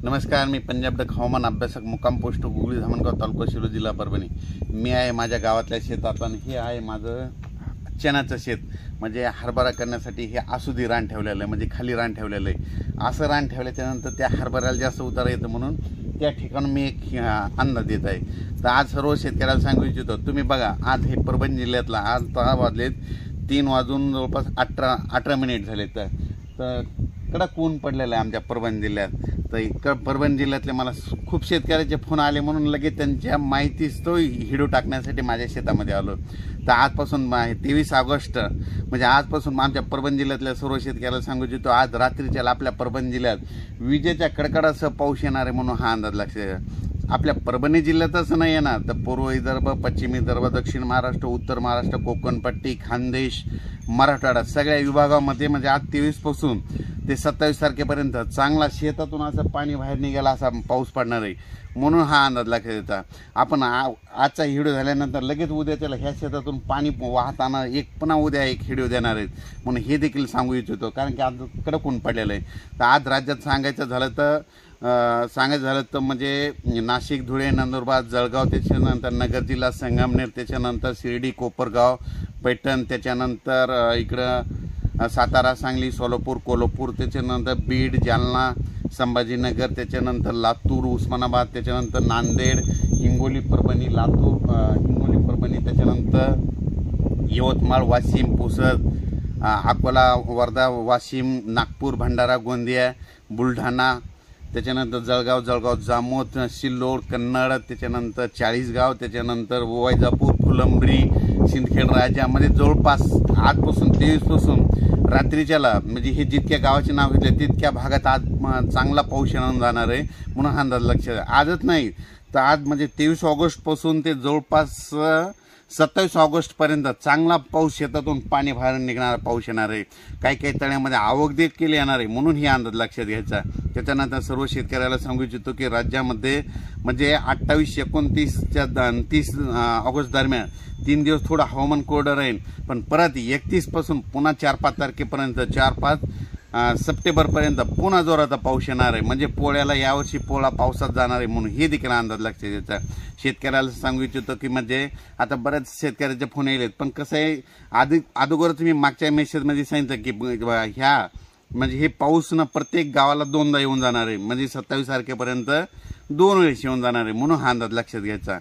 नमस्कार, मी पंजाब डक हवामान अभ्यासक मुक्काम पोस्ट गुगळी धामणगाव तालुका शिरूर जिल्हा परभणी। मी आहे माझ्या गावातल्या शेतात आणि हे आहे माझं चण्याचं शेत। म्हणजे हरभरा करण्यासाठी हे आसुदी रान ठेवलेलं आहे, म्हणजे खाली रान ठेवलेलं आहे। असं रान ठेवल्याच्या नंतर त्या हरभऱ्याला जास्त उतार येतं म्हणून त्या ठिकाणी मी एक अंदाज देत आहे। तर आज सर्व शेतकऱ्याला सांगू इच्छितो, तुम्ही बघा आज हे परभणी जिल्ह्यातला आज 10 वाजलेत, 3 वाजून जवळपास 18 मिनिट झाले। तर कडक ऊन पडलेलं आहे आमच्या परभणी जिल्ह्यात। तर परभणी जिल्ह्यातले मला खूप शेतकऱ्याचे फोन आले म्हणून लगेच त्यांच्या माहितीच तो व्हिडिओ टाकण्यासाठी माझ्या शेतामध्ये आलो। तर आजपासून 23 ऑगस्ट म्हणजे आजपासून आमच्या परभणी जिल्ह्यातल्या सर्व शेतकऱ्याला सांगू इच्छितो, आज रात्रीच्या आपल्या परभणी जिल्ह्यात विजेच्या कडकडासह पाऊस येणार आहे म्हणून हा अंदाज लक्षात। आपल्या परभणी जिल्ह्यातच नाही येणार तर पूर्व विदर्भ, पश्चिम विदर्भ, दक्षिण महाराष्ट्र, उत्तर महाराष्ट्र, कोकण पट्टी, खानदेश, मराठवाडा सगळ्या विभागामध्ये म्हणजे आज 23 पासून ते 27 तारखेपर्यंत चांगला शेतातून असं पाणी बाहेर निघाला असा पाऊस पडणार आहे म्हणून हा अंदाज लक्षात येता। आपण आजचा व्हिडिओ झाल्यानंतर लगेच उद्या त्याला ह्या शेतातून पाणी वाहताना पुन्हा उद्या एक व्हिडिओ देणार आहेत म्हणून हे देखील सांगू इच्छितो, कारण की आज कडक ऊन पडलेलं आहे। तर आज राज्यात सांगायचं झालं तर म्हणजे नाशिक, धुळे, नंदुरबार, जळगाव, त्याच्यानंतर नगर जिल्हा, संगमनेर, त्याच्यानंतर शिर्डी, कोपरगाव, पैठण, त्याच्यानंतर इकडं सातारा, सांगली, सोलापूर, कोल्हापूर, त्याच्यानंतर बीड, जालना, संभाजीनगर, त्याच्यानंतर लातूर, उस्मानाबाद, त्याच्यानंतर नांदेड, हिंगोली, परभणी, हिंगोली, परभणी, त्याच्यानंतर यवतमाळ, वाशिम, पुसद, अकोला, वर्धा, वाशिम, नागपूर, भंडारा, गोंदिया, बुलढाणा, त्याच्यानंतर जळगाव, जामोद, सिल्लोड, कन्नड, त्याच्यानंतर चाळीसगाव, त्याच्यानंतर वैजापूर, फुलंब्री, सिंदखेड राजा, म्हणजे जवळपास आजपासून 23 पासून रात्रीच्याला म्हणजे हे जितक्या गावाचे नाव घेतले तितक्या भागात आज चांगला पाऊस येऊन जाणार आहे म्हणून हा अंदाज लक्षात। आजच नाही तर आज म्हणजे 23 ऑगस्ट पासून ते जवळपास 27 ऑगस्ट पर्यंत चांगला पाऊस शेतातून पाणी बाहेर निघणारा पाऊस येणार आहे। काही तळ्यामध्ये आवक देखील येणार आहे म्हणून ही अंदाज लक्षात घ्यायचा। त्याच्यानंतर सर्व शेतकऱ्याला सांगू इच्छितो की राज्यामध्ये म्हणजे 28, 29 ते 30 ऑगस्ट दरम्यान 3 दिवस थोडं हवामान कोरडं राहील, पण परत 31 पासून पुन्हा 4-5 तारखेपर्यंत 4-5 सप्टेंबरपर्यंत पुन्हा जोराचा पाऊस येणार आहे। म्हणजे पोळ्याला यावर्षी पोळा पावसात जाणार आहे म्हणून हे देखील अंदाज लक्षात घ्यायचा। शेतकऱ्याला सांगू इच्छितो की म्हणजे आता बऱ्याच शेतकऱ्याचे फोन येलेत, पण कसं आहे अगोदर तुम्ही मागच्या मेसेजमध्ये सांगितलं की ह्या म्हणजे हे पाऊस ना प्रत्येक गावाला 2दा येऊन जाणार आहे, म्हणजे 27 तारखेपर्यंत 2 वेळेस येऊन जाणार आहे म्हणून हा अंदाज लक्षात घ्यायचा।